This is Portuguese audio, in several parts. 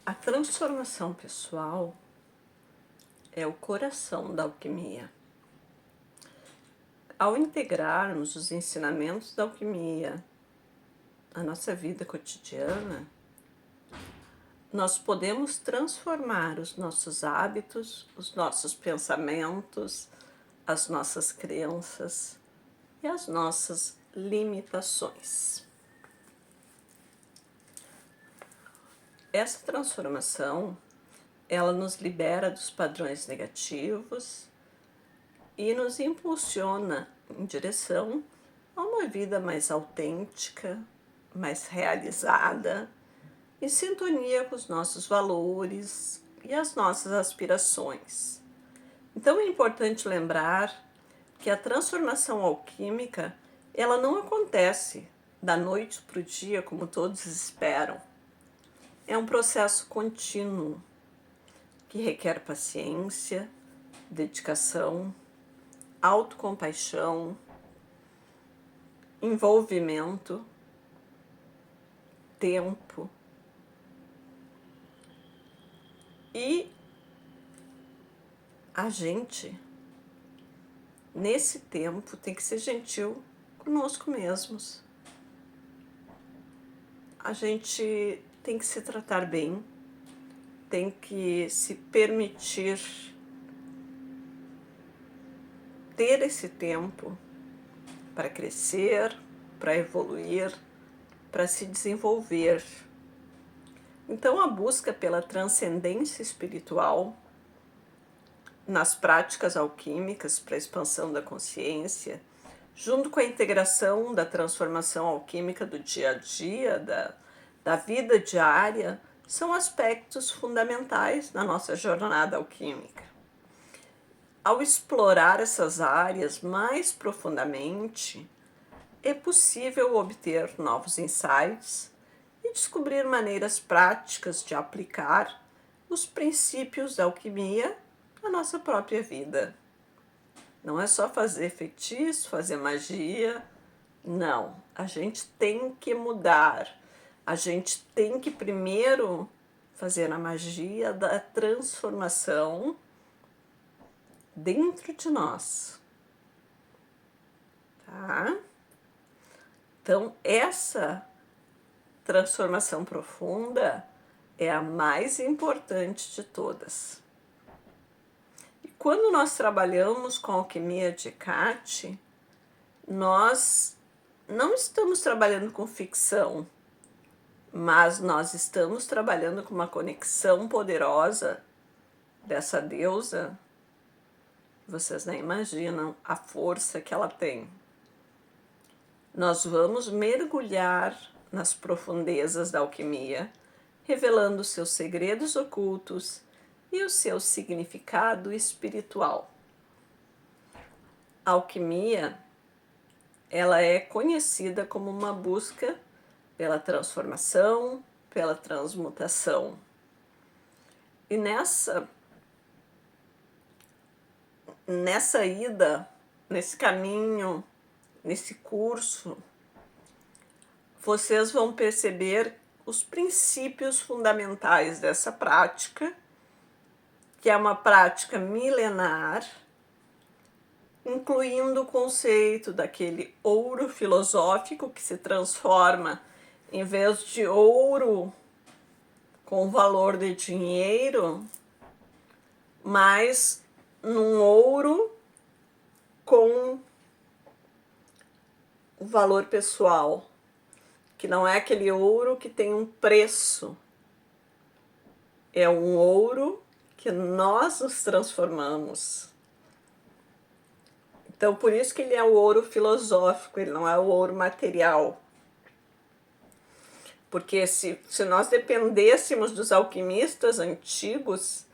A transformação pessoal é o coração da alquimia. Ao integrarmos os ensinamentos da alquimia à nossa vida cotidiana, nós podemos transformar os nossos hábitos, os nossos pensamentos, as nossas crenças e as nossas limitações. Essa transformação, ela nos libera dos padrões negativos e nos impulsiona em direção a uma vida mais autêntica, mais realizada, em sintonia com os nossos valores e as nossas aspirações. Então é importante lembrar que a transformação alquímica, ela não acontece da noite para o dia como todos esperam. É um processo contínuo que requer paciência, dedicação, autocompaixão, envolvimento, tempo e a gente, nesse tempo, tem que ser gentil conosco mesmos. A gente tem que se tratar bem, tem que se permitir ter esse tempo para crescer, para evoluir, para se desenvolver. Então, a busca pela transcendência espiritual nas práticas alquímicas para a expansão da consciência, junto com a integração da transformação alquímica do dia a dia, da vida diária, são aspectos fundamentais na nossa jornada alquímica. Ao explorar essas áreas mais profundamente, é possível obter novos insights e descobrir maneiras práticas de aplicar os princípios da alquimia à nossa própria vida. Não é só fazer feitiço, fazer magia. Não, a gente tem que mudar. A gente tem que primeiro fazer a magia da transformação dentro de nós. Tá? Então, essa transformação profunda é a mais importante de todas. E quando nós trabalhamos com a alquimia de Eckhart, nós não estamos trabalhando com ficção, mas nós estamos trabalhando com uma conexão poderosa dessa deusa. Vocês nem imaginam a força que ela tem. Nós vamos mergulhar nas profundezas da alquimia, revelando seus segredos ocultos e o seu significado espiritual. A alquimia, ela é conhecida como uma busca pela transformação, pela transmutação. E nessa ida, nesse caminho, nesse curso, vocês vão perceber os princípios fundamentais dessa prática, que é uma prática milenar, incluindo o conceito daquele ouro filosófico que se transforma, em vez de ouro com valor de dinheiro, mas num ouro com o valor pessoal, que não é aquele ouro que tem um preço, é um ouro que nós nos transformamos. Então, por isso que ele é o ouro filosófico, ele não é o ouro material. Porque se nós dependêssemos dos alquimistas antigos,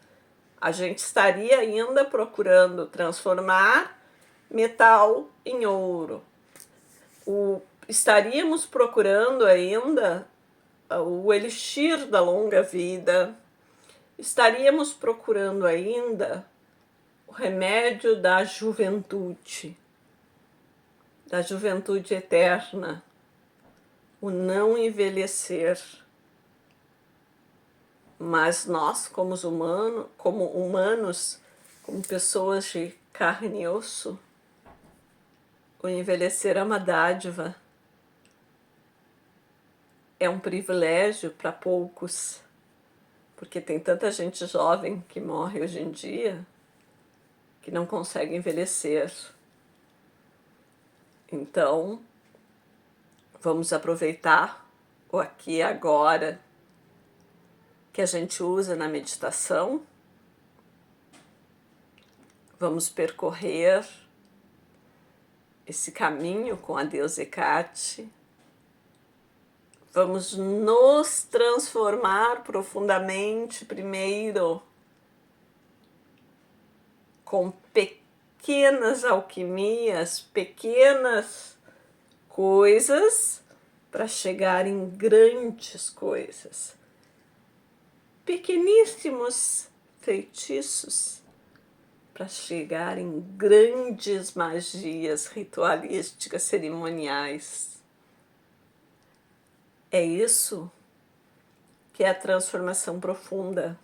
a gente estaria ainda procurando transformar metal em ouro. Estaríamos procurando ainda o elixir da longa vida. Estaríamos procurando ainda o remédio da juventude eterna, o não envelhecer. Mas nós, como humanos, como pessoas de carne e osso, o envelhecer é uma dádiva, é um privilégio para poucos, porque tem tanta gente jovem que morre hoje em dia que não consegue envelhecer. Então, vamos aproveitar o aqui e agora que a gente usa na meditação. Vamos percorrer esse caminho com a deusa Hecate. Vamos nos transformar profundamente primeiro com pequenas alquimias, pequenas coisas para chegar em grandes coisas. Pequeníssimos feitiços para chegar em grandes magias ritualísticas, cerimoniais. É isso que é a transformação profunda.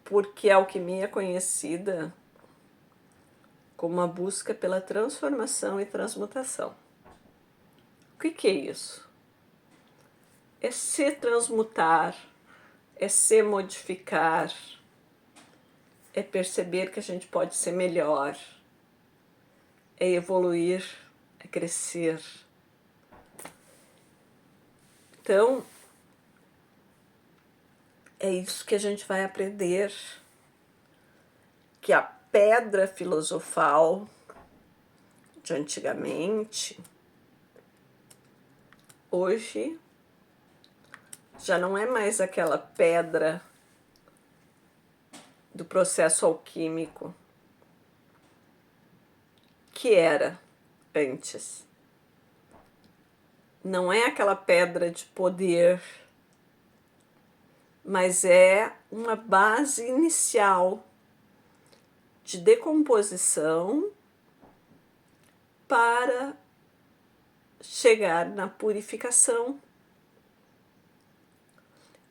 Porque a alquimia é conhecida como a busca pela transformação e transmutação. O que é isso? É se transmutar, é se modificar, é perceber que a gente pode ser melhor, é evoluir, é crescer. Então, é isso que a gente vai aprender, que a pedra filosofal de antigamente, hoje, já não é mais aquela pedra do processo alquímico que era antes. Não é aquela pedra de poder, mas é uma base inicial de decomposição para chegar na purificação.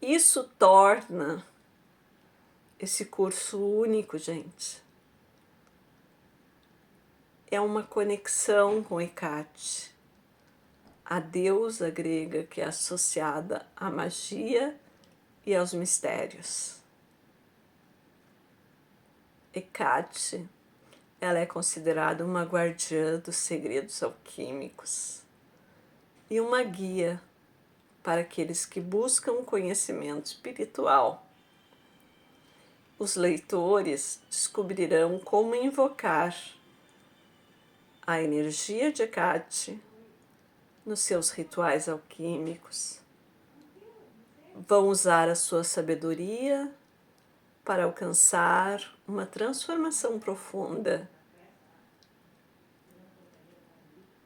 Isso torna esse curso único, gente. É uma conexão com Hecate, a deusa grega que é associada à magia e aos mistérios. Hecate, ela é considerada uma guardiã dos segredos alquímicos e uma guia para aqueles que buscam o conhecimento espiritual. Os leitores descobrirão como invocar a energia de Hecate nos seus rituais alquímicos. Vão usar a sua sabedoria para alcançar uma transformação profunda.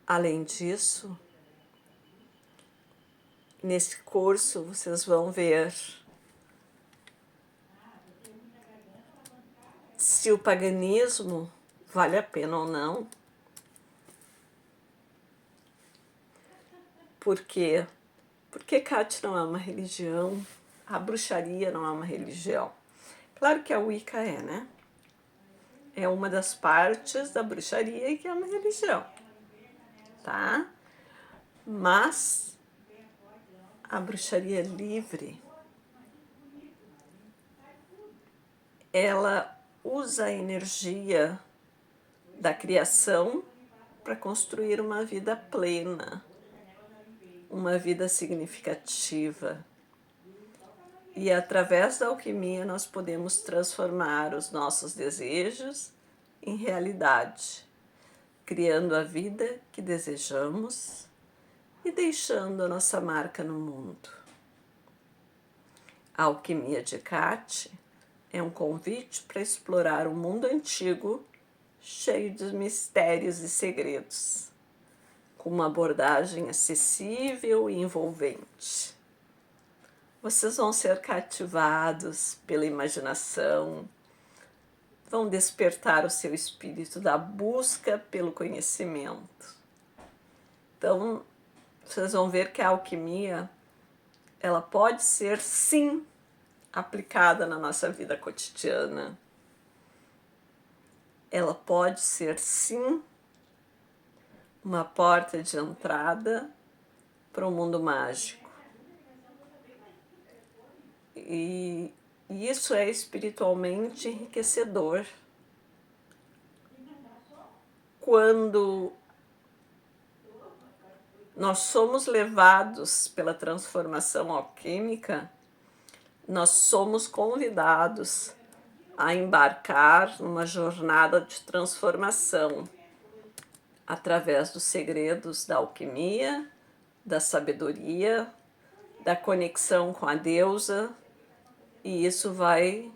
Além disso, nesse curso vocês vão ver se o paganismo vale a pena ou não. Por quê? Porque Hecate não é uma religião, a bruxaria não é uma religião. Claro que a Wicca é, né? É uma das partes da bruxaria que é uma religião, tá? Mas a bruxaria livre, ela usa a energia da criação para construir uma vida plena, uma vida significativa. E através da alquimia nós podemos transformar os nossos desejos em realidade, criando a vida que desejamos e deixando a nossa marca no mundo. A alquimia de Hecate é um convite para explorar o mundo antigo cheio de mistérios e segredos, com uma abordagem acessível e envolvente. Vocês vão ser cativados pela imaginação, vão despertar o seu espírito da busca pelo conhecimento. Então, vocês vão ver que a alquimia ela pode ser, sim, aplicada na nossa vida cotidiana. Ela pode ser, sim, uma porta de entrada para o mundo mágico. E isso é espiritualmente enriquecedor. Quando nós somos levados pela transformação alquímica, nós somos convidados a embarcar numa jornada de transformação através dos segredos da alquimia, da sabedoria, da conexão com a deusa, e isso vai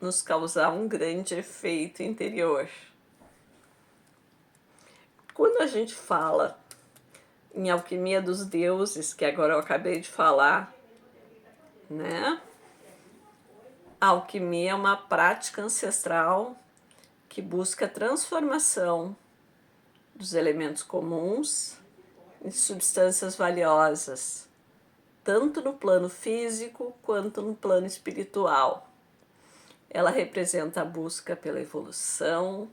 nos causar um grande efeito interior. Quando a gente fala em alquimia dos deuses, que agora eu acabei de falar, né? A alquimia é uma prática ancestral que busca a transformação dos elementos comuns em substâncias valiosas, tanto no plano físico quanto no plano espiritual. Ela representa a busca pela evolução,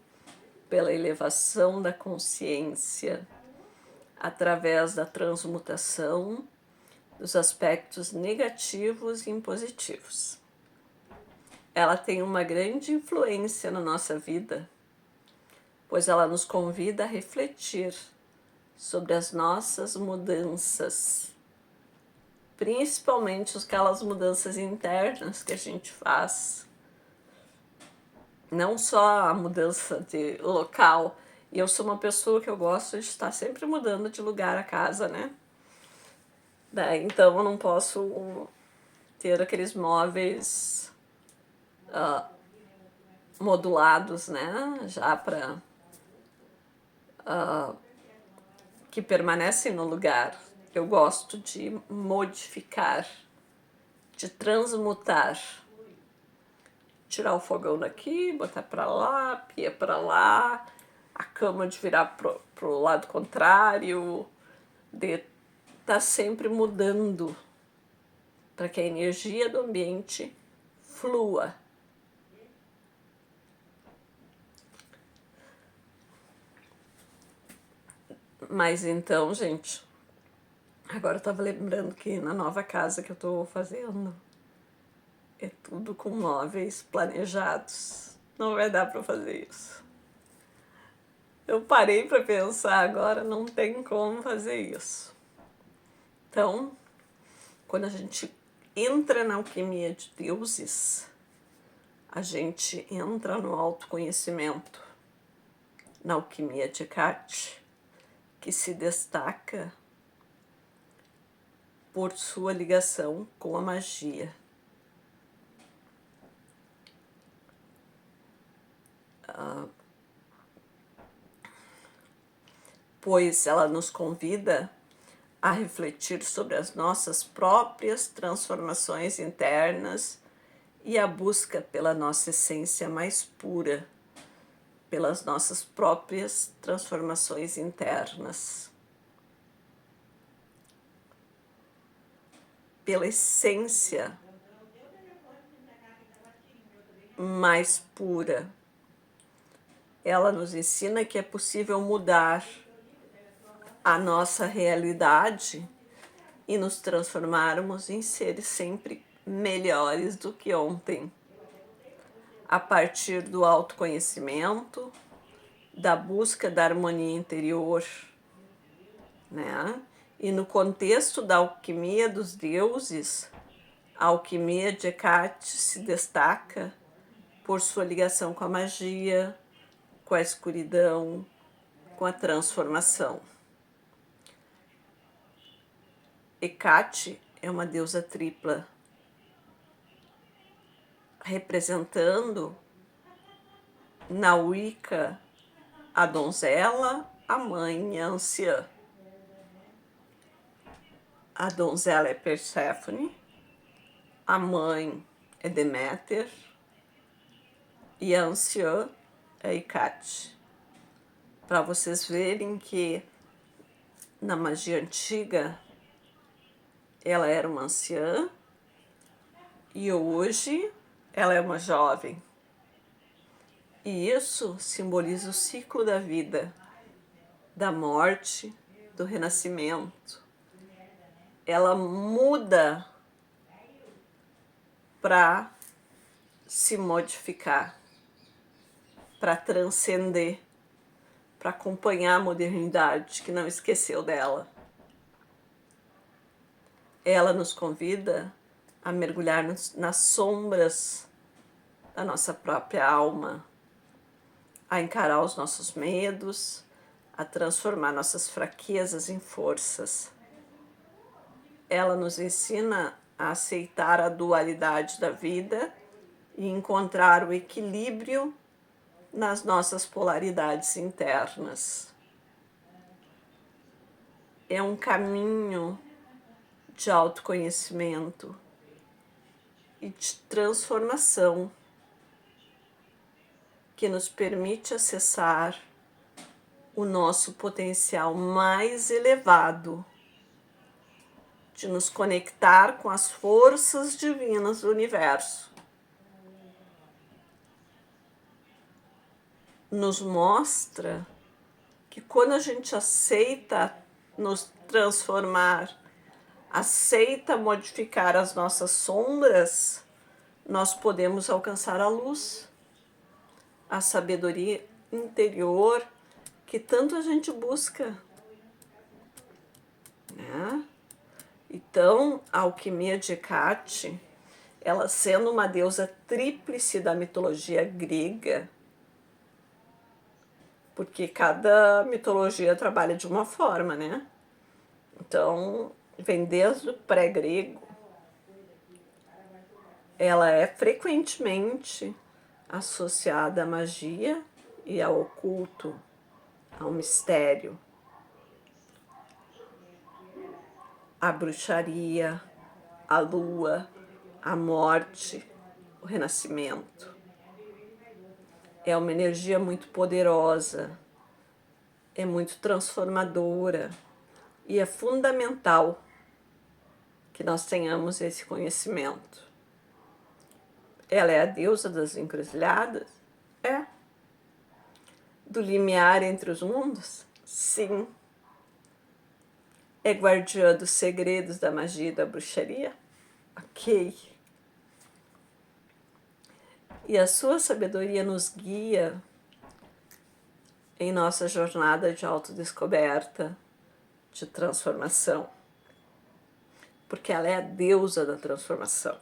pela elevação da consciência, através da transmutação dos aspectos negativos e impositivos. Ela tem uma grande influência na nossa vida, pois ela nos convida a refletir sobre as nossas mudanças, principalmente aquelas mudanças internas que a gente faz. Não só a mudança de local. E eu sou uma pessoa que eu gosto de estar sempre mudando de lugar a casa, né? Então eu não posso ter aqueles móveis modulados, né? Já para que permanecem no lugar. Eu gosto de modificar, de transmutar. Tirar o fogão daqui, botar para lá, pia para lá, a cama de virar pro lado contrário, de tá sempre mudando para que a energia do ambiente flua. Mas então, gente, agora eu tava lembrando que na nova casa que eu tô fazendo, é tudo com móveis planejados. Não vai dar para fazer isso. Eu parei para pensar agora, não tem como fazer isso. Então, quando a gente entra na alquimia de deuses, a gente entra no autoconhecimento, na alquimia de Hecate, que se destaca por sua ligação com a magia. Pois ela nos convida a refletir sobre as nossas próprias transformações internas e a busca pela nossa essência mais pura, pelas nossas próprias transformações internas, pela essência mais pura. Ela nos ensina que é possível mudar a nossa realidade e nos transformarmos em seres sempre melhores do que ontem, a partir do autoconhecimento, da busca da harmonia interior, né? E no contexto da alquimia dos deuses, a alquimia de Hecate se destaca por sua ligação com a magia, com a escuridão, com a transformação. Hecate é uma deusa tripla, representando na Wicca a donzela, a mãe e a anciã. A donzela é Perséfone, a mãe é Deméter e a anciã é Hecate. Para vocês verem que na magia antiga ela era uma anciã e hoje ela é uma jovem. E isso simboliza o ciclo da vida, da morte, do renascimento. Ela muda para se modificar, para transcender, para acompanhar a modernidade que não esqueceu dela. Ela nos convida a mergulhar nas sombras da nossa própria alma, a encarar os nossos medos, a transformar nossas fraquezas em forças. Ela nos ensina a aceitar a dualidade da vida e encontrar o equilíbrio nas nossas polaridades internas. É um caminho de autoconhecimento e de transformação que nos permite acessar o nosso potencial mais elevado, de nos conectar com as forças divinas do universo. Nos mostra que quando a gente aceita nos transformar, aceita modificar as nossas sombras, nós podemos alcançar a luz, a sabedoria interior que tanto a gente busca, né? Então, a alquimia de Hecate, ela sendo uma deusa tríplice da mitologia grega, porque cada mitologia trabalha de uma forma, né? Então, vem desde o pré-grego. Ela é frequentemente associada à magia e ao oculto, ao mistério, à bruxaria, à lua, à morte, o renascimento. É uma energia muito poderosa, é muito transformadora e é fundamental que nós tenhamos esse conhecimento. Ela é a deusa das encruzilhadas? É. Do limiar entre os mundos? Sim. É guardiã dos segredos da magia e da bruxaria? Ok. E a sua sabedoria nos guia em nossa jornada de autodescoberta, de transformação. Porque ela é a deusa da transformação.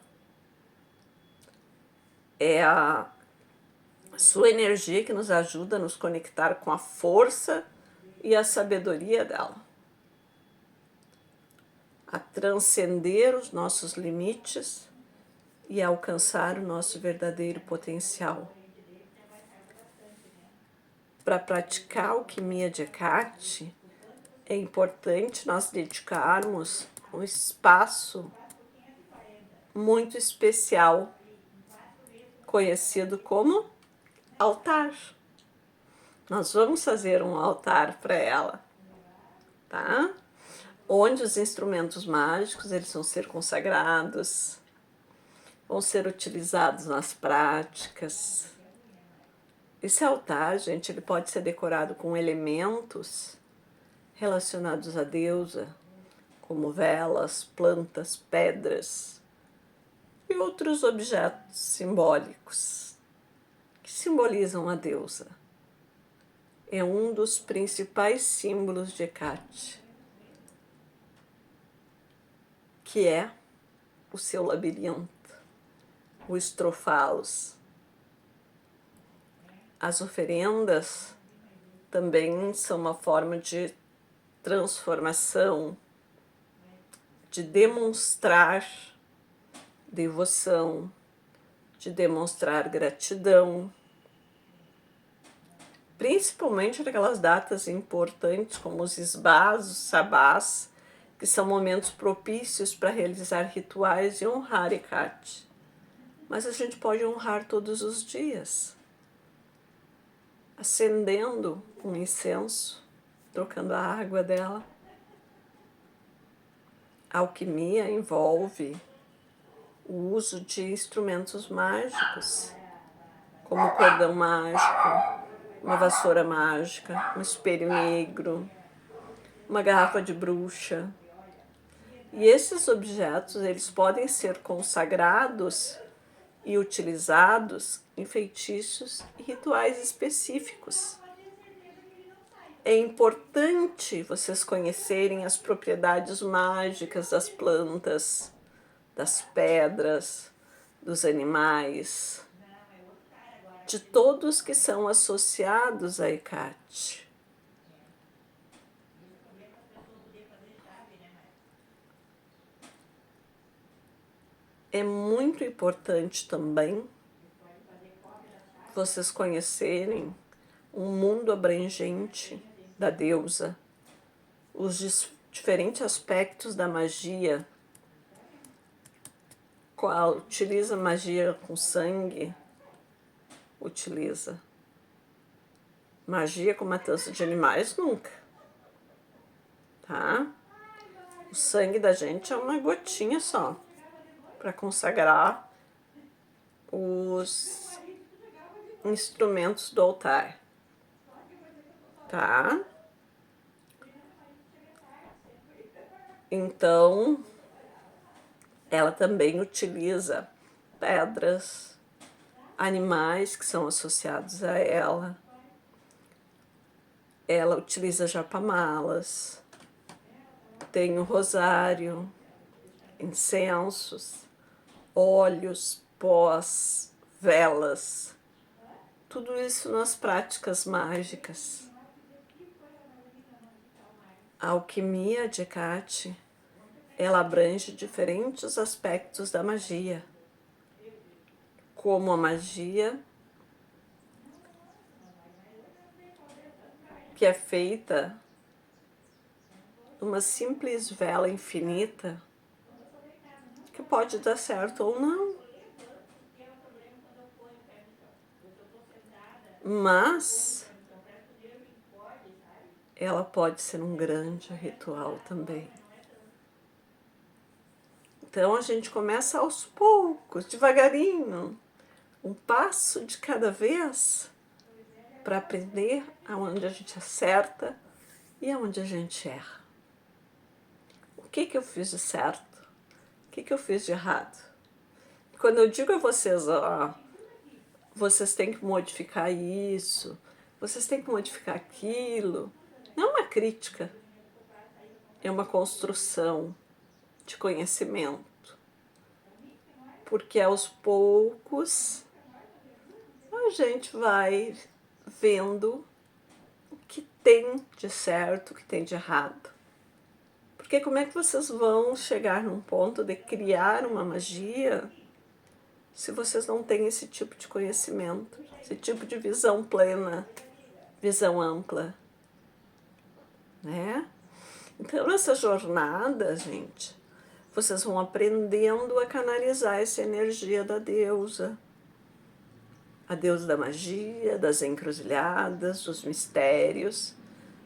É a sua energia que nos ajuda a nos conectar com a força e a sabedoria dela. A transcender os nossos limites e a alcançar o nosso verdadeiro potencial. Para praticar a alquimia de Hecate, é importante nós dedicarmos um espaço muito especial, conhecido como altar. Nós vamos fazer um altar para ela, tá? Onde os instrumentos mágicos eles vão ser consagrados, vão ser utilizados nas práticas. Esse altar, gente, ele pode ser decorado com elementos relacionados à deusa, como velas, plantas, pedras e outros objetos simbólicos que simbolizam a deusa. É um dos principais símbolos de Hecate, que é o seu labirinto, o estrofalos. As oferendas também são uma forma de transformação, de demonstrar devoção, de demonstrar gratidão, principalmente naquelas datas importantes como os esbás, os sabás, que são momentos propícios para realizar rituais e honrar Hecate. Mas a gente pode honrar todos os dias, acendendo um incenso, trocando a água dela, A alquimia envolve o uso de instrumentos mágicos, como o cordão mágico, uma vassoura mágica, um espelho negro, uma garrafa de bruxa. E esses objetos, eles podem ser consagrados e utilizados em feitiços e rituais específicos. É importante vocês conhecerem as propriedades mágicas das plantas, das pedras, dos animais, de todos que são associados a Hecate. É muito importante também vocês conhecerem um mundo abrangente da deusa, os diferentes aspectos da magia, qual utiliza magia com sangue, utiliza magia com matança de animais, nunca, tá? O sangue da gente é uma gotinha só, para consagrar os instrumentos do altar, tá? Então, ela também utiliza pedras, animais que são associados a ela. Ela utiliza japamalas, tem o rosário, incensos, óleos, pós, velas, tudo isso nas práticas mágicas. A alquimia de Hecate, ela abrange diferentes aspectos da magia, como a magia que é feita uma simples vela infinita, que pode dar certo ou não. Mas ela pode ser um grande ritual também. Então a gente começa aos poucos, devagarinho, um passo de cada vez, para aprender aonde a gente acerta e aonde a gente erra. O que eu fiz de certo? O que eu fiz de errado? Quando eu digo a vocês, ó, vocês têm que modificar isso, vocês têm que modificar aquilo, não é uma crítica, é uma construção de conhecimento. Porque aos poucos a gente vai vendo o que tem de certo, o que tem de errado. Porque como é que vocês vão chegar num ponto de criar uma magia se vocês não têm esse tipo de conhecimento, esse tipo de visão plena, visão ampla, né? Então, nessa jornada, gente, vocês vão aprendendo a canalizar essa energia da deusa, a deusa da magia, das encruzilhadas, dos mistérios,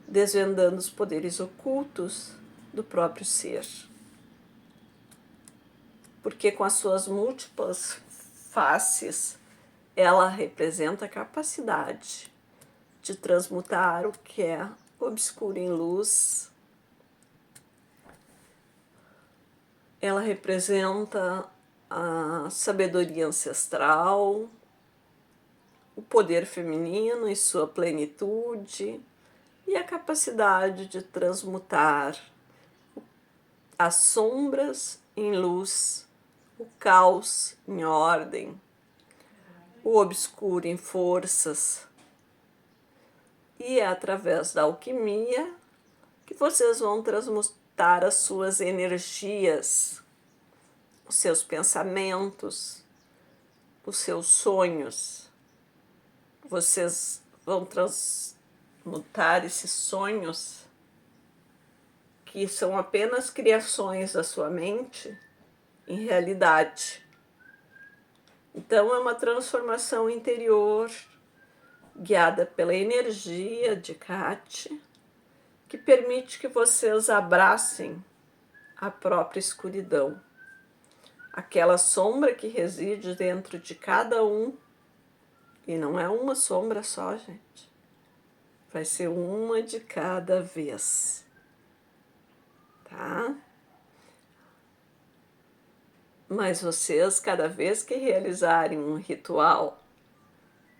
desvendando os poderes ocultos do próprio ser. Porque com as suas múltiplas faces, ela representa a capacidade de transmutar o que é obscuro em luz. Ela representa a sabedoria ancestral, o poder feminino em sua plenitude e a capacidade de transmutar as sombras em luz, o caos em ordem, o obscuro em forças. E é através da alquimia que vocês vão transmutar as suas energias, os seus pensamentos, os seus sonhos. Vocês vão transmutar esses sonhos, que são apenas criações da sua mente, em realidade. Então é uma transformação interior, guiada pela energia de Hecate, que permite que vocês abracem a própria escuridão. Aquela sombra que reside dentro de cada um, e não é uma sombra só, gente. Vai ser uma de cada vez, tá? Mas vocês, cada vez que realizarem um ritual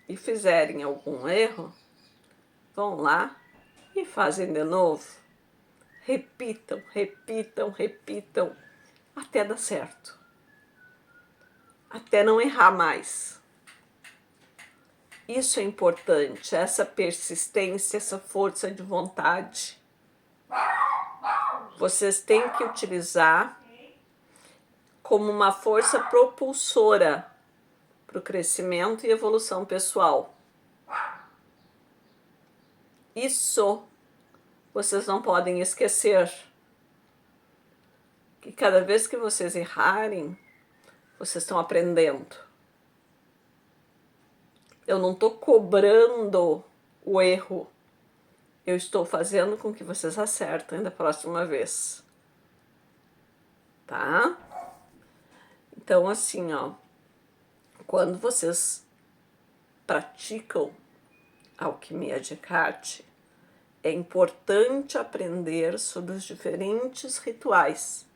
e fizerem algum erro, vão lá e fazem de novo. Repitam, repitam, repitam, até dar certo. Até não errar mais. Isso é importante, essa persistência, essa força de vontade. Vocês têm que utilizar como uma força propulsora para o crescimento e evolução pessoal. Isso vocês não podem esquecer. Que cada vez que vocês errarem, vocês estão aprendendo. Eu não estou cobrando o erro. Eu estou fazendo com que vocês acertem da próxima vez. Tá? Então, assim, ó, quando vocês praticam a alquimia de Hecate, é importante aprender sobre os diferentes rituais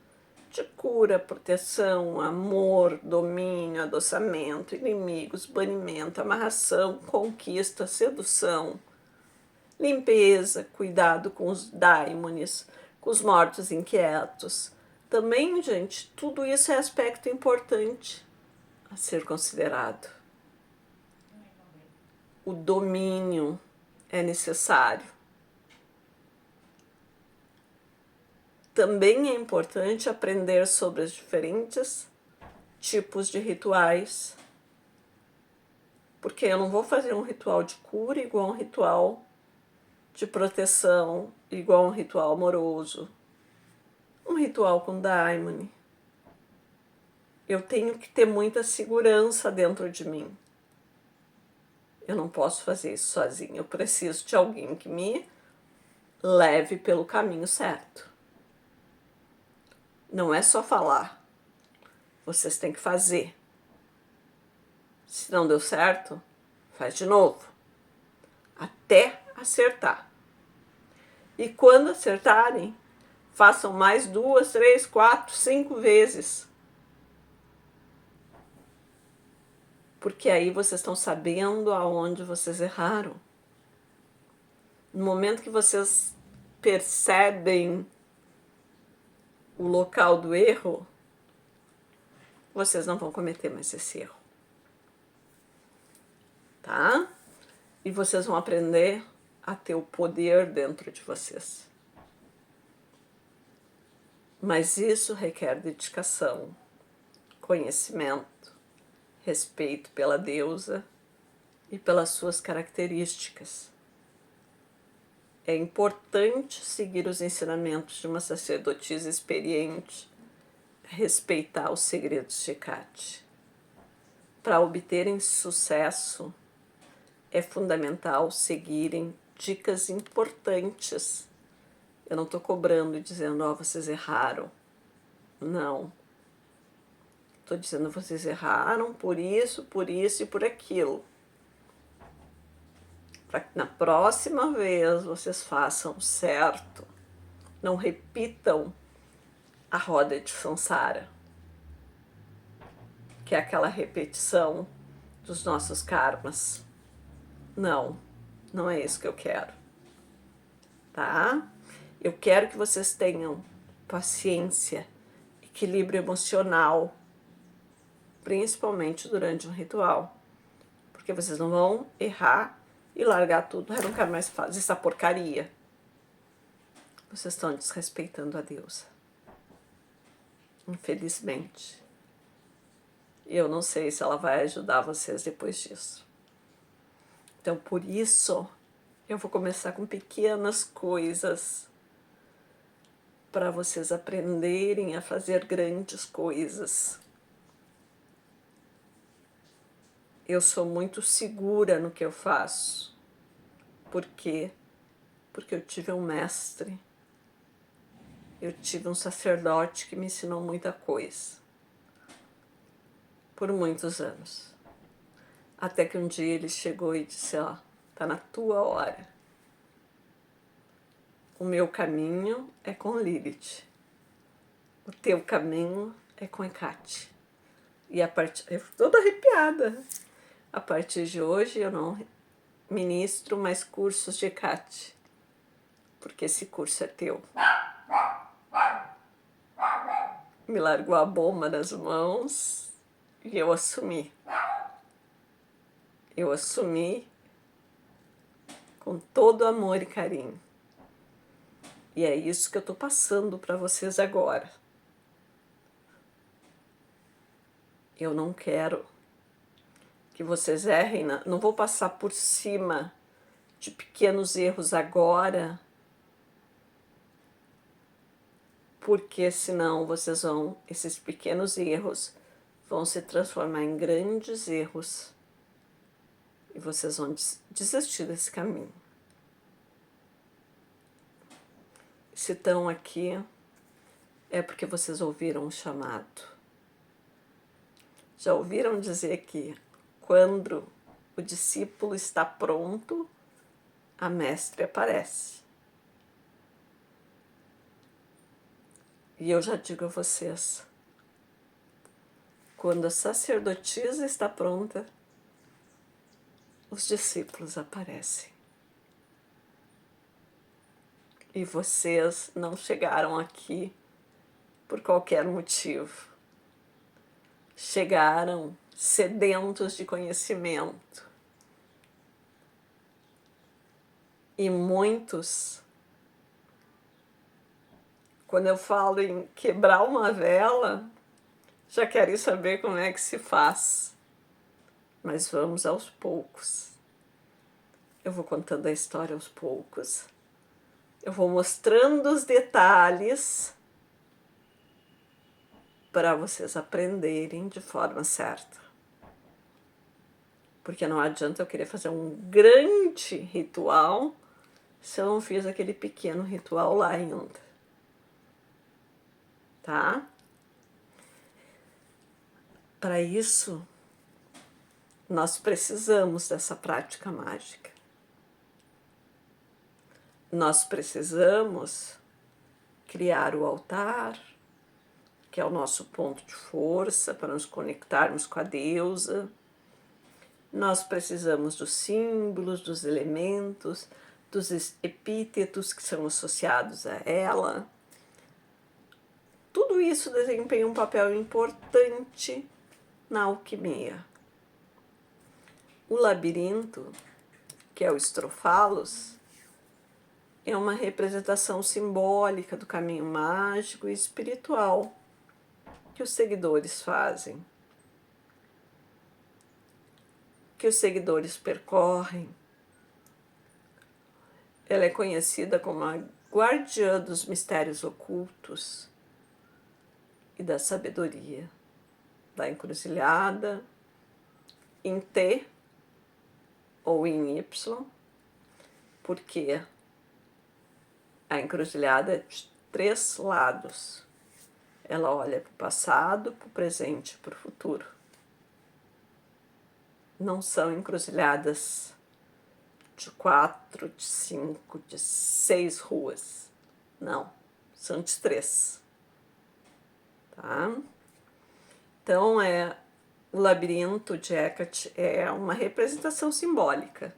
de cura, proteção, amor, domínio, adoçamento, inimigos, banimento, amarração, conquista, sedução, limpeza, cuidado com os daimones, com os mortos inquietos. Também, gente, tudo isso é aspecto importante a ser considerado. O domínio é necessário. Também é importante aprender sobre os diferentes tipos de rituais, porque eu não vou fazer um ritual de cura igual a um ritual de proteção, igual a um ritual amoroso, um ritual com daimon. Eu tenho que ter muita segurança dentro de mim. Eu não posso fazer isso sozinho. Eu preciso de alguém que me leve pelo caminho certo. Não é só falar. Vocês têm que fazer. Se não deu certo, faz de novo. Até acertar. E quando acertarem, façam mais 2, 3, 4, 5 vezes. Porque aí vocês estão sabendo aonde vocês erraram. No momento que vocês percebem o local do erro, vocês não vão cometer mais esse erro. Tá? E vocês vão aprender a ter o poder dentro de vocês. Mas isso requer dedicação, conhecimento, respeito pela deusa e pelas suas características. É importante seguir os ensinamentos de uma sacerdotisa experiente, respeitar os segredos de Hecate. Para obterem sucesso, é fundamental seguirem dicas importantes. Eu não estou cobrando e dizendo, ó, vocês erraram. Não. Estou dizendo, vocês erraram por isso e por aquilo. Para que na próxima vez vocês façam certo. Não repitam a roda de Sansara, que é aquela repetição dos nossos karmas. Não, não é isso que eu quero. Tá? Eu quero que vocês tenham paciência, equilíbrio emocional, principalmente durante um ritual. Porque vocês não vão errar e largar tudo. Eu não quero mais fazer essa porcaria. Vocês estão desrespeitando a deusa. Infelizmente. Eu não sei se ela vai ajudar vocês depois disso. Então, por isso, eu vou começar com pequenas coisas para vocês aprenderem a fazer grandes coisas. Eu sou muito segura no que eu faço. Por quê? Porque eu tive um mestre eu tive um sacerdote que me ensinou muita coisa, por muitos anos. Até que um dia ele chegou e disse, ó, tá na tua hora. O meu caminho é com Lilith. O teu caminho é com Hecate. E a partir... Eu fico toda arrepiada. A partir de hoje eu não ministro mais cursos de Hecate, porque esse curso é teu. Me largou a bomba das mãos e eu assumi. Eu assumi com todo amor e carinho. E é isso que eu estou passando para vocês agora. Eu não quero que vocês errem, não vou passar por cima de pequenos erros agora, porque senão esses pequenos erros vão se transformar em grandes erros e vocês vão desistir desse caminho. Se estão aqui, é porque vocês ouviram o chamado. Já ouviram dizer que quando o discípulo está pronto, a mestre aparece. E eu já digo a vocês, quando a sacerdotisa está pronta, os discípulos aparecem. E vocês não chegaram aqui por qualquer motivo. Chegaram sedentos de conhecimento. E muitos, quando eu falo em quebrar uma vela, já querem saber como é que se faz. Mas vamos aos poucos. Eu vou contando a história aos poucos. Eu vou mostrando os detalhes para vocês aprenderem de forma certa. Porque não adianta eu querer fazer um grande ritual se eu não fiz aquele pequeno ritual lá ainda. Tá? Para isso, nós precisamos dessa prática mágica. Nós precisamos criar o altar, que é o nosso ponto de força para nos conectarmos com a deusa. Nós precisamos dos símbolos, dos elementos, dos epítetos que são associados a ela. Tudo isso desempenha um papel importante na alquimia. O labirinto, que é o estrofalos, é uma representação simbólica do caminho mágico e espiritual que os seguidores fazem, que os seguidores percorrem. Ela é conhecida como a guardiã dos mistérios ocultos e da sabedoria, da encruzilhada, em T ou em Y, porque a encruzilhada é de 3 lados. Ela olha para o passado, para o presente e para o futuro. Não são encruzilhadas de 4, de 5, de 6 ruas. Não, são de 3. Tá? Então, o labirinto de Hecate é uma representação simbólica,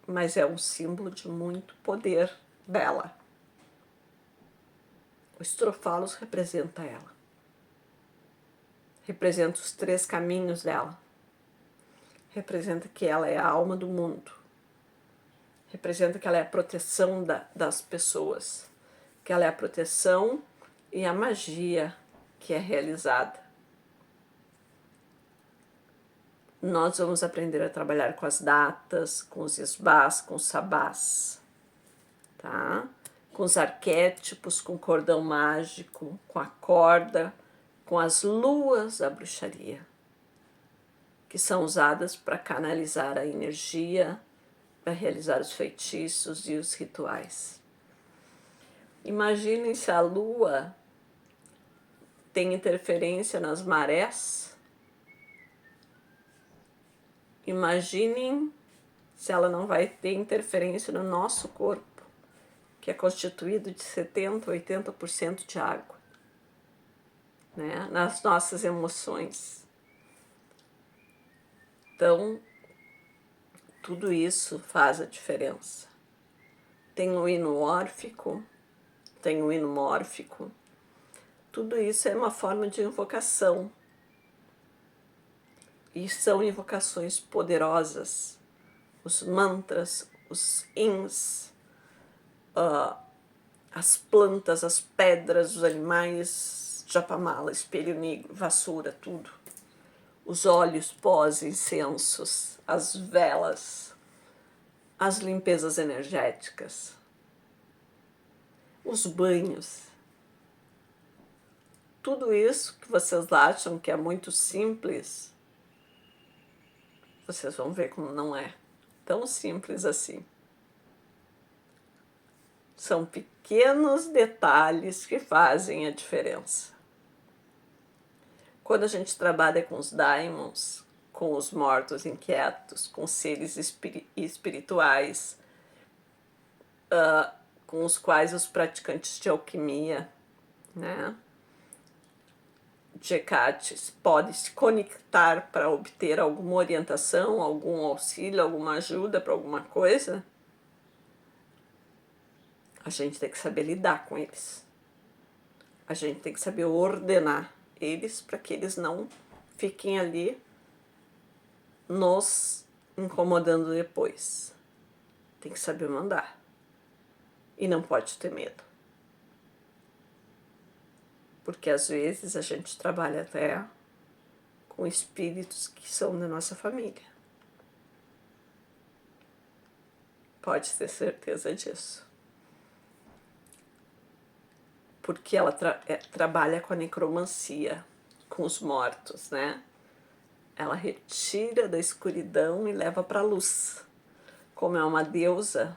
mas é um símbolo de muito poder dela. O estrofalos representa ela. Representa os 3 caminhos dela. Representa que ela é a alma do mundo. Representa que ela é a proteção das pessoas. Que ela é a proteção e a magia que é realizada. Nós vamos aprender a trabalhar com as datas, com os esbás, com os sabás, tá? Com os arquétipos, com o cordão mágico, com a corda, com as luas da bruxaria, que são usadas para canalizar a energia, para realizar os feitiços e os rituais. Imaginem se a Lua tem interferência nas marés. Imaginem se ela não vai ter interferência no nosso corpo, que é constituído de 70%, 80% de água, né? Nas nossas emoções. Então, tudo isso faz a diferença. Tem o hino órfico, tem o hino mórfico. Tudo isso é uma forma de invocação. E são invocações poderosas. Os mantras, os ins, as plantas, as pedras, os animais, japamala, espelho negro, vassoura, tudo. Os óleos pós-incensos, as velas, as limpezas energéticas, os banhos. Tudo isso que vocês acham que é muito simples, vocês vão ver como não é tão simples assim. São pequenos detalhes que fazem a diferença. Quando a gente trabalha com os daimons, com os mortos inquietos, com seres espirituais, com os quais os praticantes de alquimia, né, de Hecates, podem se conectar para obter alguma orientação, algum auxílio, alguma ajuda para alguma coisa, a gente tem que saber lidar com eles. A gente tem que saber ordenar eles para que eles não fiquem ali nos incomodando depois. Tem que saber mandar. E não pode ter medo. Porque às vezes a gente trabalha até com espíritos que são da nossa família. Pode ter certeza disso. Porque ela trabalha com a necromancia, com os mortos, né? Ela retira da escuridão e leva para a luz. Como é uma deusa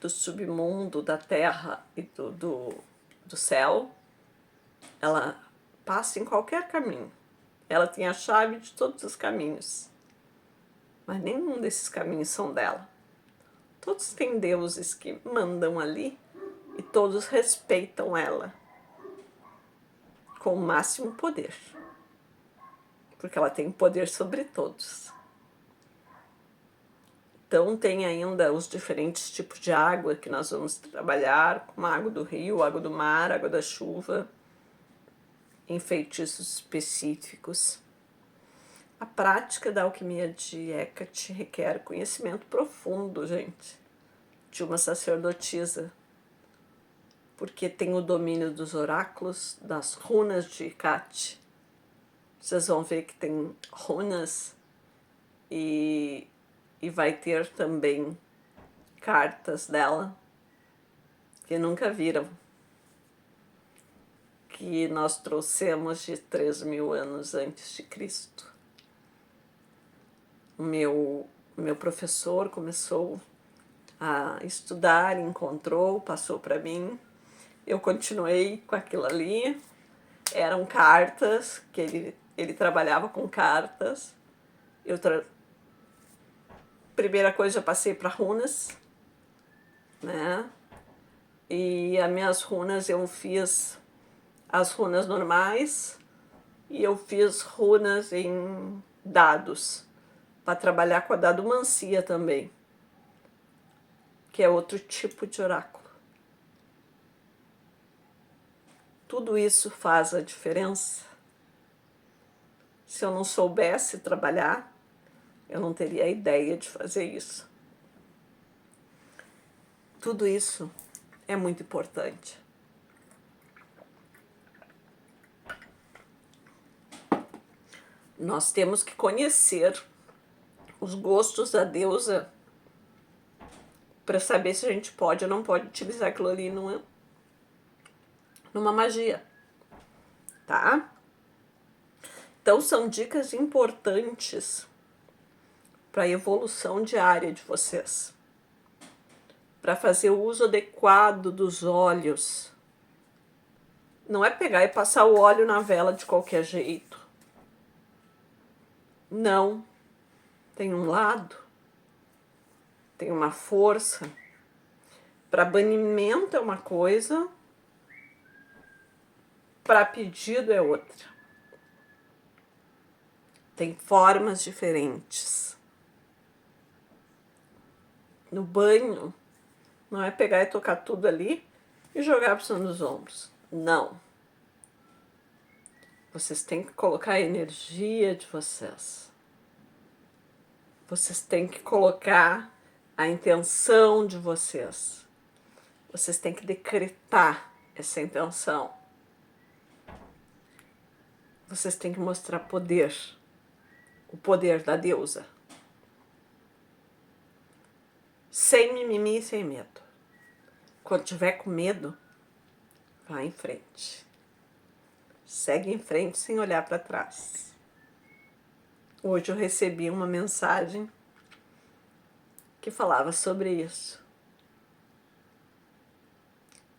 do submundo, da terra e do céu, ela passa em qualquer caminho. Ela tem a chave de todos os caminhos. Mas nenhum desses caminhos são dela. Todos têm deuses que mandam ali e todos respeitam ela com o máximo poder. Porque ela tem poder sobre todos. Então tem ainda os diferentes tipos de água que nós vamos trabalhar, como a água do rio, água do mar, água da chuva, em feitiços específicos. A prática da alquimia de Hecate requer conhecimento profundo, gente, de uma sacerdotisa, porque tem o domínio dos oráculos, das runas de Hecate. Vocês vão ver que tem runas e vai ter também cartas dela que nunca viram, que nós trouxemos de 3.000 anos antes de Cristo. O meu professor começou a estudar, encontrou, passou para mim. Eu continuei com aquilo ali. Eram cartas, que ele trabalhava com cartas. Primeira coisa, eu passei para runas, né? E as minhas runas, eu fiz as runas normais e eu fiz runas em dados, para trabalhar com a dadomancia também, que é outro tipo de oráculo. Tudo isso faz a diferença. Se eu não soubesse trabalhar, eu não teria a ideia de fazer isso. Tudo isso é muito importante. Nós temos que conhecer os gostos da deusa para saber se a gente pode ou não pode utilizar aquilo ali numa magia, tá? Então são dicas importantes para a evolução diária de vocês. para fazer o uso adequado dos óleos. Não é pegar e passar o óleo na vela de qualquer jeito. Não. Tem um lado, tem uma força. Para banimento é uma coisa, para pedido é outra. Tem formas diferentes. No banho, não é pegar e tocar tudo ali e jogar por cima dos ombros. Não. Vocês têm que colocar a energia de vocês. Vocês têm que colocar a intenção de vocês. Vocês têm que decretar essa intenção. Vocês têm que mostrar poder. O poder da deusa. Sem mimimi e sem medo. Quando tiver com medo, vá em frente. Segue em frente sem olhar para trás. Hoje eu recebi uma mensagem que falava sobre isso.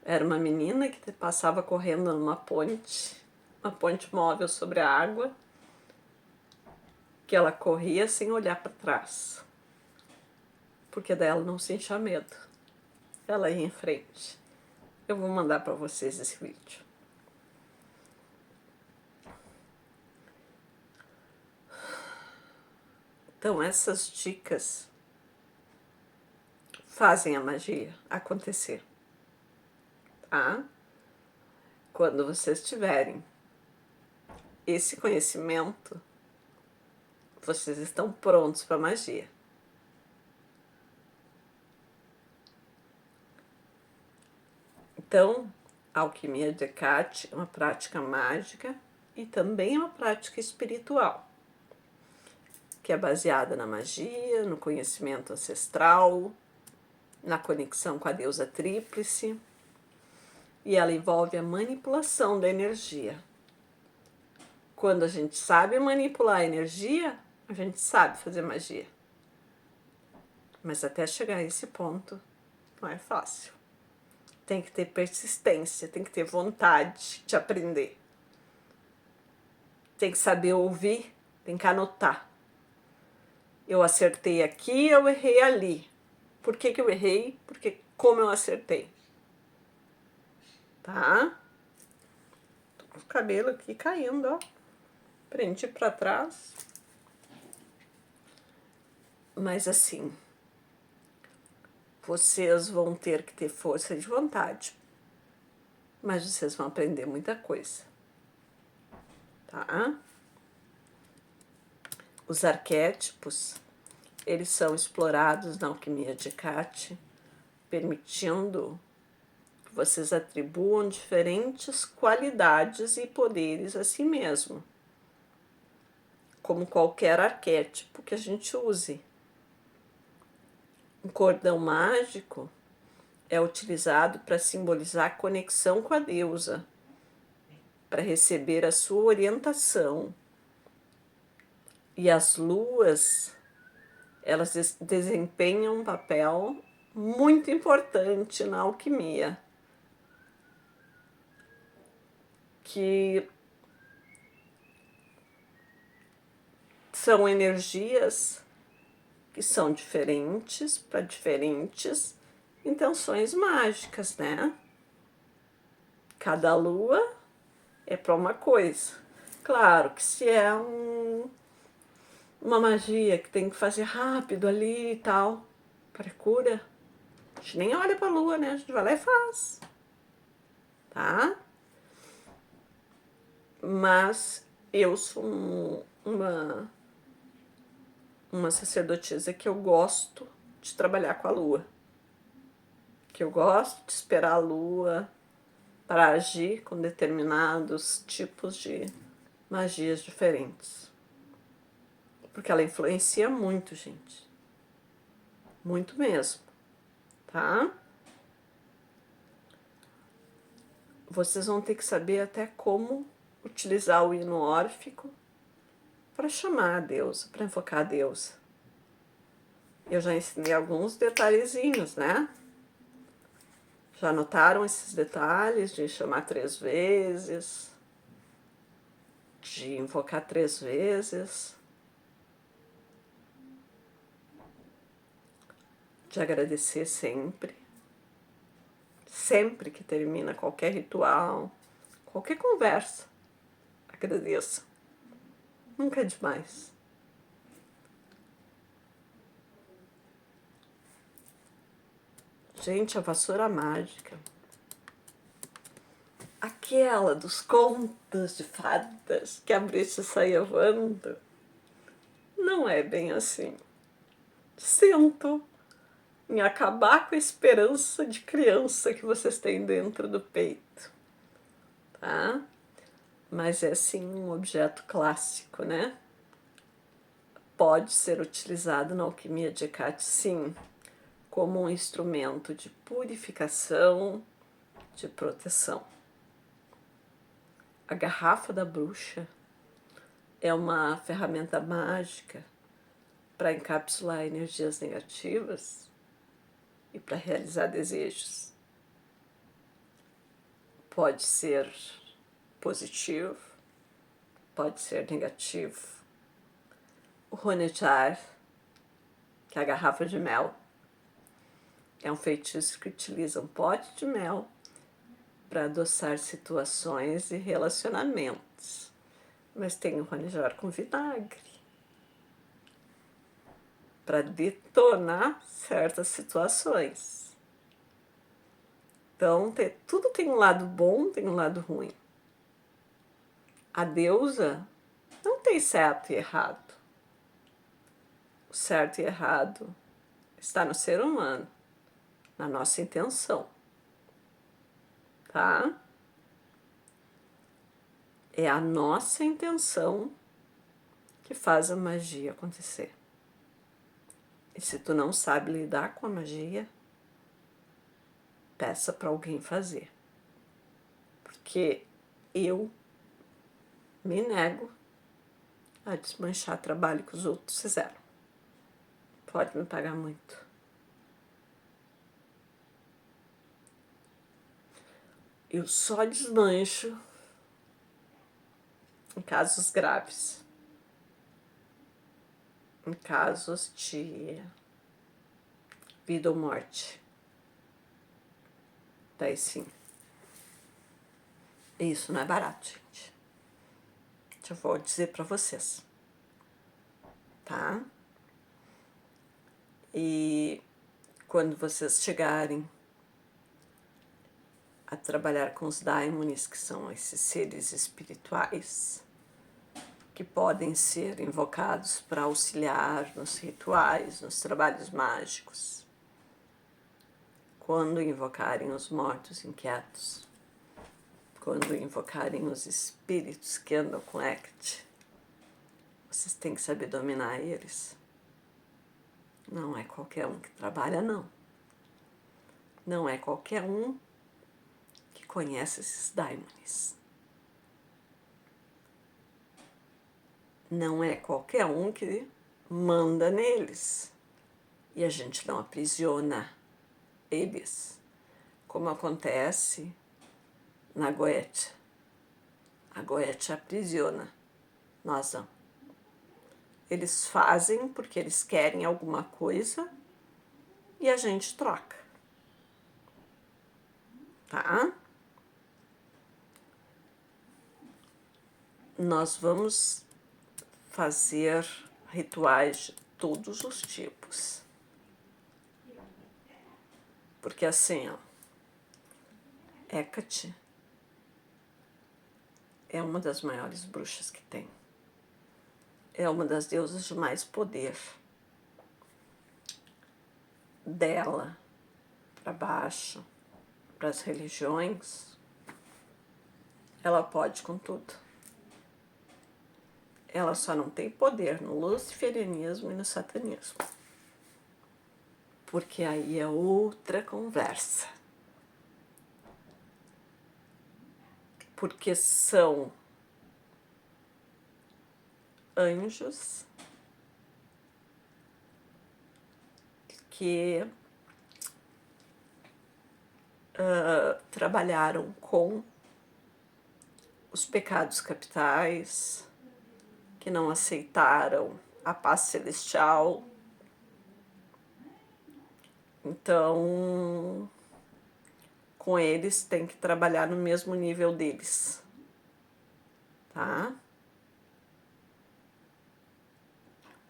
Era uma menina que passava correndo numa ponte, uma ponte móvel sobre a água, que ela corria sem olhar para trás, porque daí ela não sentia medo. Ela ia em frente. Eu vou mandar para vocês esse vídeo. Então, essas dicas fazem a magia acontecer, tá? Quando vocês tiverem esse conhecimento, vocês estão prontos para a magia. Então, a alquimia de Hecate é uma prática mágica e também uma prática espiritual, que é baseada na magia, no conhecimento ancestral, na conexão com a deusa tríplice, e ela envolve a manipulação da energia. Quando a gente sabe manipular a energia, a gente sabe fazer magia. Mas até chegar a esse ponto, não é fácil. Tem que ter persistência, tem que ter vontade de aprender. Tem que saber ouvir, tem que anotar. Eu acertei aqui, eu errei ali. Por que eu errei? Porque como eu acertei. Tá? Tô com o cabelo aqui caindo, ó. Prendi pra trás. Mas assim, vocês vão ter que ter força de vontade. Mas vocês vão aprender muita coisa. Tá? Os arquétipos, eles são explorados na alquimia de Hecate, permitindo que vocês atribuam diferentes qualidades e poderes a si mesmo, como qualquer arquétipo que a gente use. Um cordão mágico é utilizado para simbolizar a conexão com a deusa, para receber a sua orientação. E as luas, elas desempenham um papel muito importante na alquimia, que são energias que são diferentes para diferentes intenções mágicas, né? Cada lua é para uma coisa. Claro que se é uma magia que tem que fazer rápido ali e tal, para cura, a gente nem olha para a lua, né? A gente vai lá e faz, tá? Mas eu sou uma sacerdotisa que eu gosto de trabalhar com a lua, que eu gosto de esperar a lua para agir com determinados tipos de magias diferentes, porque ela influencia muito, gente, muito mesmo, tá? Vocês vão ter que saber até como utilizar o hino órfico para chamar a deusa, para invocar a deusa. Eu já ensinei alguns detalhezinhos, né? Já notaram esses detalhes de chamar 3 vezes, de invocar 3 vezes, de agradecer sempre, sempre que termina qualquer ritual, qualquer conversa, agradeça. Nunca é demais. Gente, a vassoura mágica, aquela dos contos de fadas que a bruxa saía voando, não é bem assim. Sinto em acabar com a esperança de criança que vocês têm dentro do peito, tá? Mas é sim um objeto clássico, né? Pode ser utilizado na alquimia de Hecate, sim, como um instrumento de purificação, de proteção. A garrafa da bruxa é uma ferramenta mágica para encapsular energias negativas e para realizar desejos. Pode ser positivo, pode ser negativo. O Honeyjar, que é a garrafa de mel, é um feitiço que utiliza um pote de mel para adoçar situações e relacionamentos. Mas tem o Honeyjar com vinagre para detonar certas situações. Então, tudo tem um lado bom, tem um lado ruim. A deusa não tem certo e errado. O certo e errado está no ser humano, na nossa intenção, tá? É a nossa intenção que faz a magia acontecer. E se tu não sabe lidar com a magia, peça para alguém fazer. Porque eu me nego a desmanchar trabalho que os outros fizeram. Pode me pagar muito. Eu só desmancho em casos graves. Em casos de vida ou morte. Daí sim. Isso não é barato, gente. Eu vou dizer para vocês. Tá? E quando vocês chegarem a trabalhar com os daimones, que são esses seres espirituais, que podem ser invocados para auxiliar nos rituais, nos trabalhos mágicos. Quando invocarem os mortos inquietos, quando invocarem os espíritos que andam com Hecate, vocês têm que saber dominar eles. Não é qualquer um que trabalha, não. Não é qualquer um que conhece esses daimones. Não é qualquer um que manda neles. E a gente não aprisiona eles, como acontece na Goethe. A Goethe aprisiona, nós não. Eles fazem porque eles querem alguma coisa e a gente troca. Tá? Nós vamos fazer rituais de todos os tipos. Porque assim, ó, Hecate é uma das maiores bruxas que tem. É uma das deusas de mais poder. Dela para baixo, para as religiões, ela pode com tudo. Ela só não tem poder no luciferianismo e no satanismo. Porque aí é outra conversa. Porque são anjos que trabalharam com os pecados capitais, que não aceitaram a paz celestial. Então, com eles tem que trabalhar no mesmo nível deles, tá?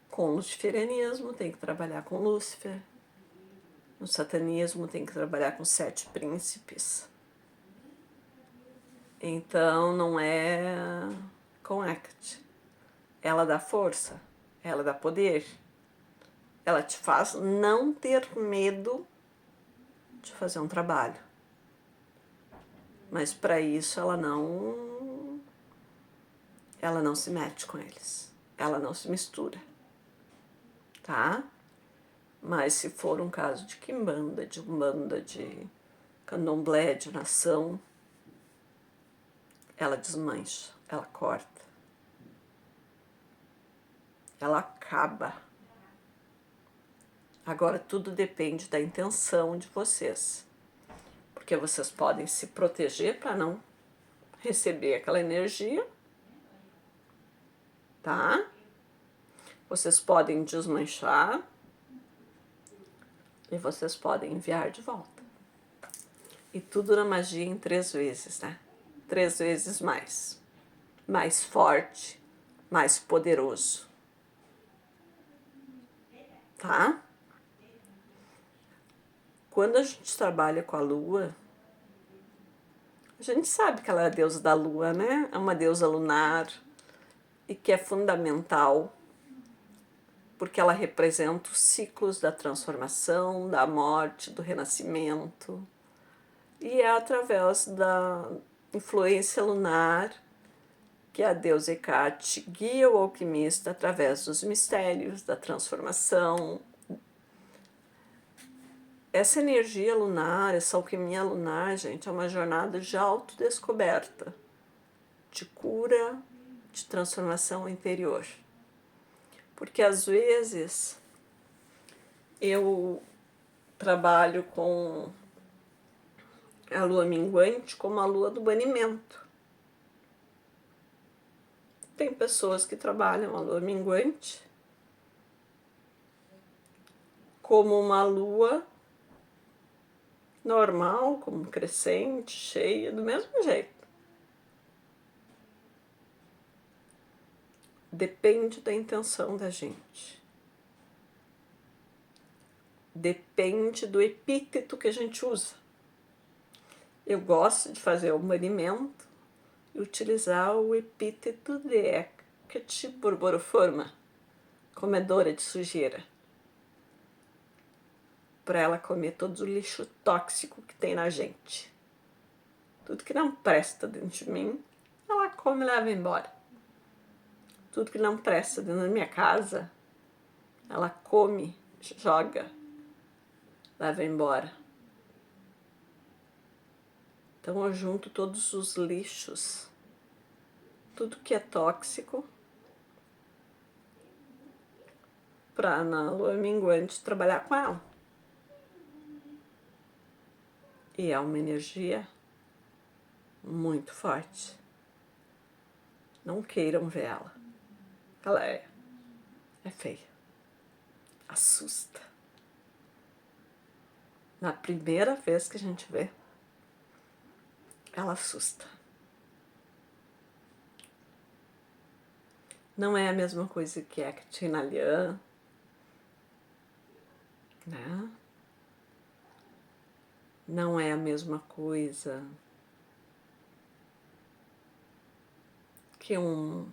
Com o luciferianismo tem que trabalhar com Lúcifer. No satanismo tem que trabalhar com 7 príncipes. Então não é com ACT. Ela dá força, ela dá poder. Ela te faz não ter medo de fazer um trabalho. Mas para isso ela não se mete com eles. Ela não se mistura. Tá? Mas se for um caso de quimbanda, de umbanda, de candomblé, de nação, ela desmancha, ela corta, ela acaba. Agora tudo depende da intenção de vocês, porque vocês podem se proteger para não receber aquela energia, tá? Vocês podem desmanchar e vocês podem enviar de volta. E tudo na magia em 3 vezes, né? 3 vezes mais. Mais forte, mais poderoso. Tá? Quando a gente trabalha com a lua, a gente sabe que ela é a deusa da lua, né? É uma deusa lunar e que é fundamental porque ela representa os ciclos da transformação, da morte, do renascimento. E é através da influência lunar que a deusa Hecate guia o alquimista através dos mistérios da transformação. Essa energia lunar, essa alquimia lunar, gente, é uma jornada de autodescoberta, de cura, de transformação interior. Porque às vezes eu trabalho com a lua minguante como a lua do banimento. Tem pessoas que trabalham a lua minguante como uma lua normal, como crescente, cheia, do mesmo jeito. Depende da intenção da gente. Depende do epíteto que a gente usa. Eu gosto de fazer o banimento e utilizar o epíteto de Hecate Borboropharma, comedora de sujeira, para ela comer todo o lixo tóxico que tem na gente. Tudo que não presta dentro de mim, ela come e leva embora. Tudo que não presta dentro da minha casa, ela come, joga, leva embora. Então eu junto todos os lixos, tudo que é tóxico, para na lua minguante trabalhar com ela. E é uma energia muito forte. Não queiram ver ela. Ela é feia. Assusta. Na primeira vez que a gente vê, ela assusta. Não é a mesma coisa que a Actinalian, né? Não é a mesma coisa que um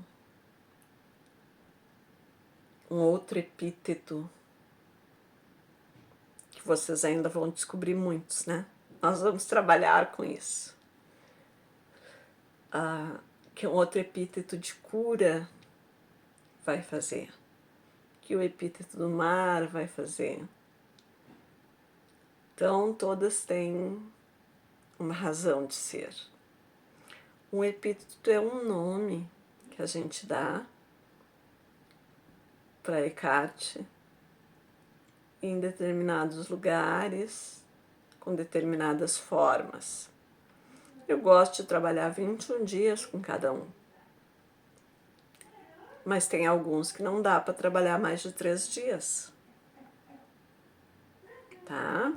outro epíteto que vocês ainda vão descobrir muitos, né? Nós vamos trabalhar com isso. Que um outro epíteto de cura vai fazer, que o epíteto do mar vai fazer. Então, todas têm uma razão de ser. Um epíteto é um nome que a gente dá para Hecate em determinados lugares com determinadas formas. Eu gosto de trabalhar 21 dias com cada um. Mas tem alguns que não dá para trabalhar mais de 3 dias. Tá?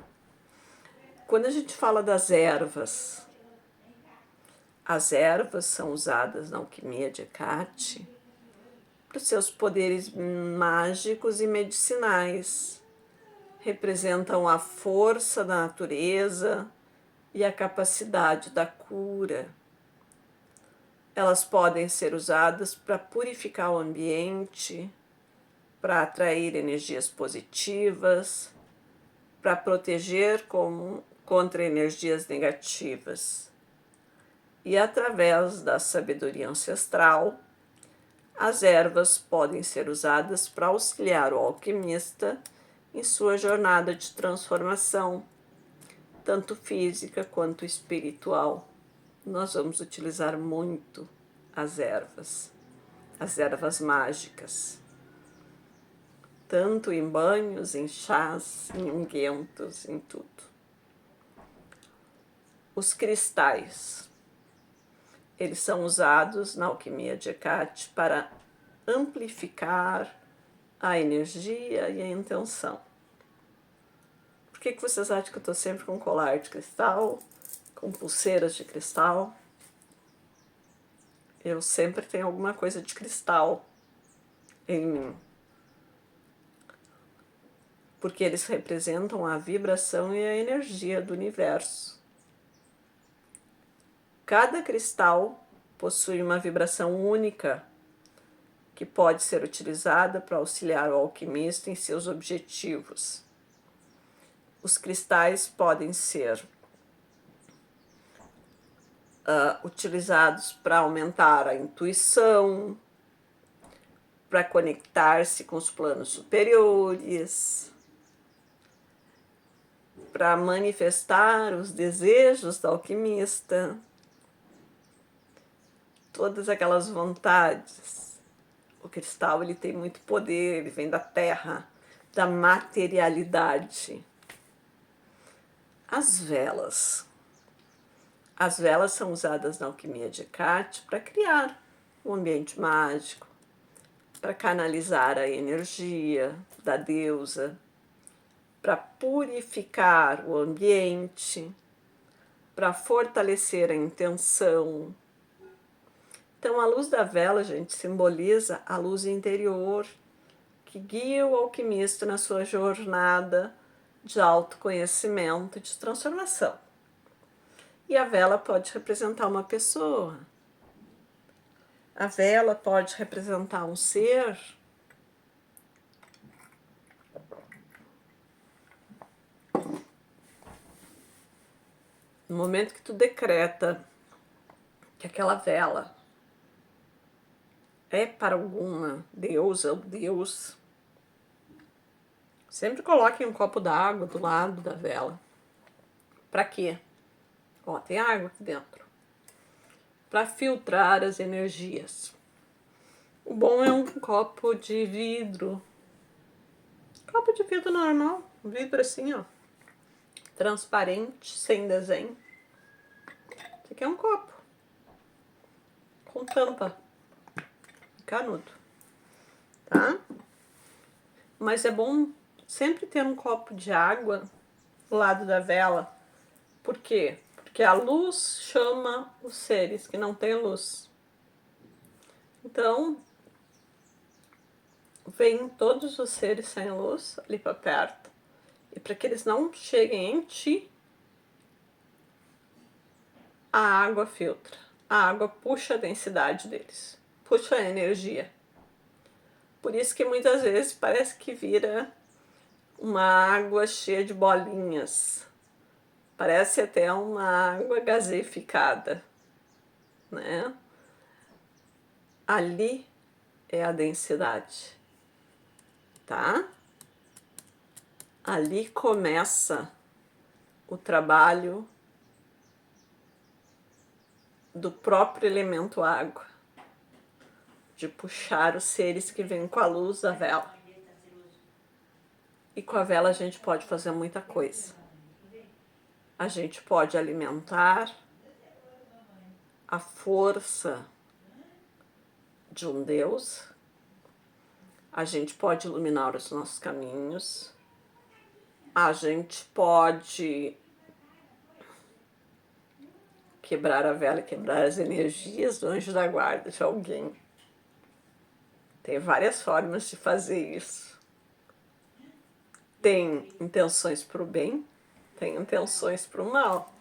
Quando a gente fala das ervas, as ervas são usadas na alquimia de Hecate para os seus poderes mágicos e medicinais. Representam a força da natureza e a capacidade da cura. Elas podem ser usadas para purificar o ambiente, para atrair energias positivas, para proteger contra energias negativas. E através da sabedoria ancestral, as ervas podem ser usadas para auxiliar o alquimista em sua jornada de transformação, tanto física quanto espiritual. Nós vamos utilizar muito as ervas mágicas, tanto em banhos, em chás, em ungüentos, em tudo. Os cristais, eles são usados na alquimia de Hecate para amplificar a energia e a intenção. Por que vocês acham que eu estou sempre com colar de cristal, com pulseiras de cristal? Eu sempre tenho alguma coisa de cristal em mim. Porque eles representam a vibração e a energia do universo. Cada cristal possui uma vibração única que pode ser utilizada para auxiliar o alquimista em seus objetivos. Os cristais podem ser utilizados para aumentar a intuição, para conectar-se com os planos superiores, para manifestar os desejos do alquimista, todas aquelas vontades. O cristal ele tem muito poder, ele vem da terra, da materialidade. As velas. As velas são usadas na alquimia de Hecate para criar um ambiente mágico, para canalizar a energia da deusa, para purificar o ambiente, para fortalecer a intenção. Então, a luz da vela, gente, simboliza a luz interior que guia o alquimista na sua jornada de autoconhecimento e de transformação. E a vela pode representar uma pessoa. A vela pode representar um ser. No momento que tu decreta que aquela vela é para alguma deusa ou deus, sempre coloquem um copo d'água do lado da vela. Para quê? Ó, tem água aqui dentro. Para filtrar as energias. O bom é um copo de vidro. Copo de vidro normal. Vidro assim, ó. Transparente, sem desenho. Isso aqui é um copo. Com tampa. Canudo. Tá? Mas é bom sempre ter um copo de água do lado da vela. Por quê? Porque a luz chama os seres que não têm luz. Então, vem todos os seres sem luz ali para perto. E para que eles não cheguem em ti, a água filtra. A água puxa a densidade deles, puxa a energia. Por isso que muitas vezes parece que vira uma água cheia de bolinhas. Parece até uma água gaseificada, né? Ali é a densidade, tá? Ali começa o trabalho do próprio elemento água, de puxar os seres que vêm com a luz da vela. E com a vela a gente pode fazer muita coisa. A gente pode alimentar a força de um Deus, a gente pode iluminar os nossos caminhos, a gente pode quebrar a vela e quebrar as energias do anjo da guarda de alguém. Tem várias formas de fazer isso. Tem intenções para o bem, tem intenções para o mal.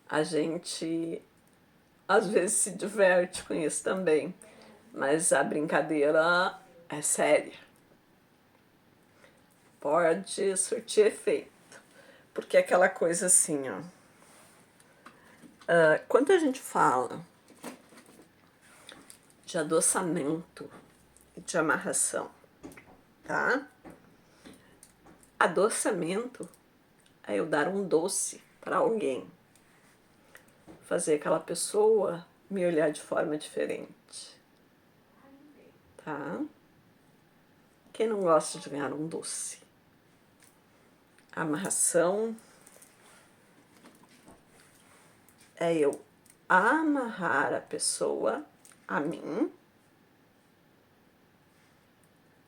A gente às vezes se diverte com isso também, mas a brincadeira é séria. Pode surtir efeito, porque é aquela coisa assim, ó. Quando a gente fala de adoçamento e de amarração, tá? Adoçamento é eu dar um doce para alguém, fazer aquela pessoa me olhar de forma diferente, tá? Quem não gosta de ganhar um doce? Amarração é eu amarrar a pessoa a mim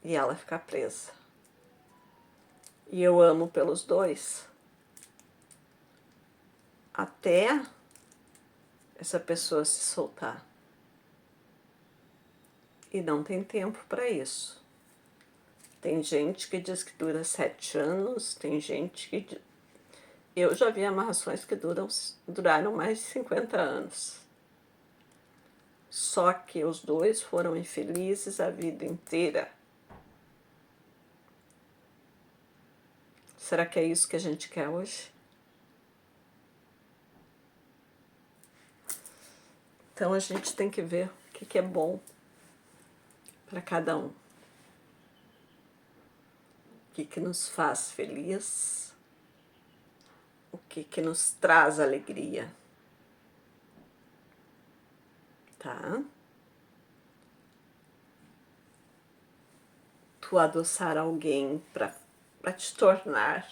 e ela ficar presa. E eu amo pelos dois até essa pessoa se soltar. E não tem tempo para isso. Tem gente que diz que dura 7 anos, tem gente que... Eu já vi amarrações que duraram mais de 50 anos. Só que os dois foram infelizes a vida inteira. Será que é isso que a gente quer hoje? Então a gente tem que ver o que é bom para cada um. O que nos faz feliz, o que nos traz alegria, tá? Tu adoçar alguém para te tornar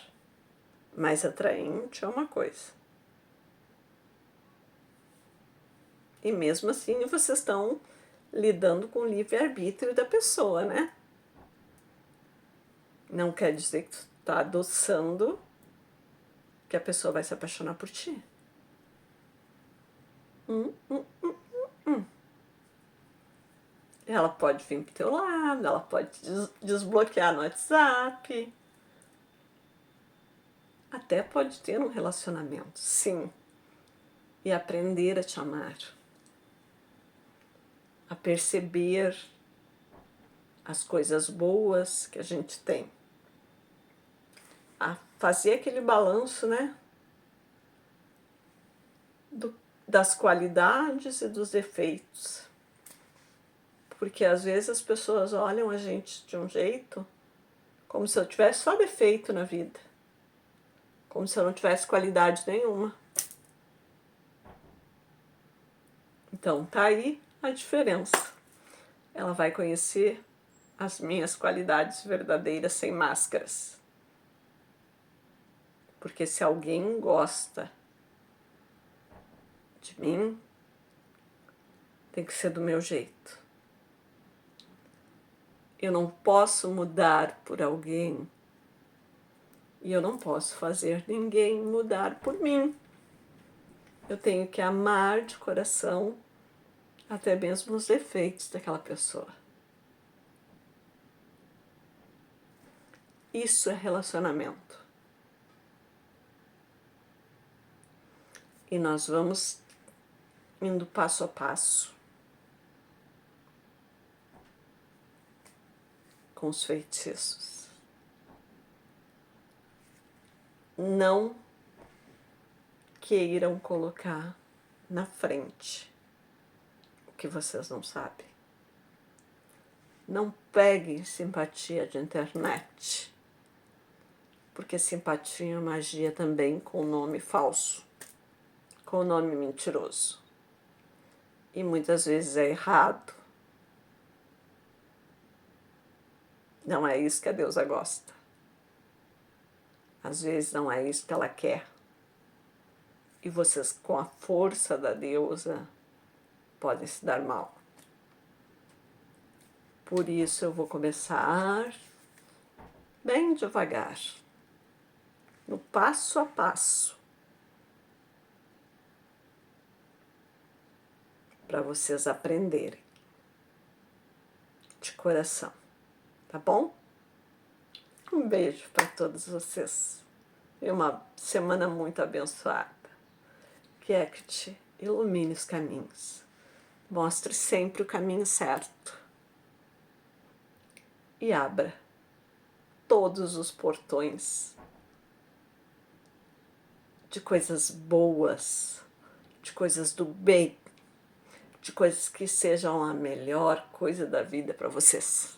mais atraente é uma coisa. E mesmo assim vocês estão lidando com o livre-arbítrio da pessoa, né? Não quer dizer que tu tá adoçando que a pessoa vai se apaixonar por ti. Ela pode vir pro teu lado, ela pode desbloquear no WhatsApp. Até pode ter um relacionamento, sim. E aprender a te amar. A perceber as coisas boas que a gente tem. A fazer aquele balanço, né? Das qualidades e dos defeitos. Porque às vezes as pessoas olham a gente de um jeito como se eu tivesse só defeito na vida. Como se eu não tivesse qualidade nenhuma. Então tá aí a diferença. Ela vai conhecer as minhas qualidades verdadeiras sem máscaras. Porque se alguém gosta de mim, tem que ser do meu jeito. Eu não posso mudar por alguém e eu não posso fazer ninguém mudar por mim. Eu tenho que amar de coração até mesmo os defeitos daquela pessoa. Isso é relacionamento. E nós vamos indo passo a passo com os feitiços. Não queiram colocar na frente o que vocês não sabem. Não peguem simpatia de internet, porque simpatia é magia também com nome falso, com nome mentiroso. E muitas vezes é errado. Não é isso que a deusa gosta. Às vezes não é isso que ela quer. E vocês, com a força da deusa, podem se dar mal. Por isso eu vou começar bem devagar, no passo a passo, para vocês aprenderem de coração, tá bom? Um beijo para todos vocês e uma semana muito abençoada. Que Hecate ilumine os caminhos, mostre sempre o caminho certo e abra todos os portões de coisas boas, de coisas do bem, de coisas que sejam a melhor coisa da vida para vocês.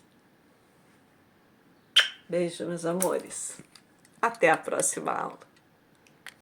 Beijo, meus amores. Até a próxima aula.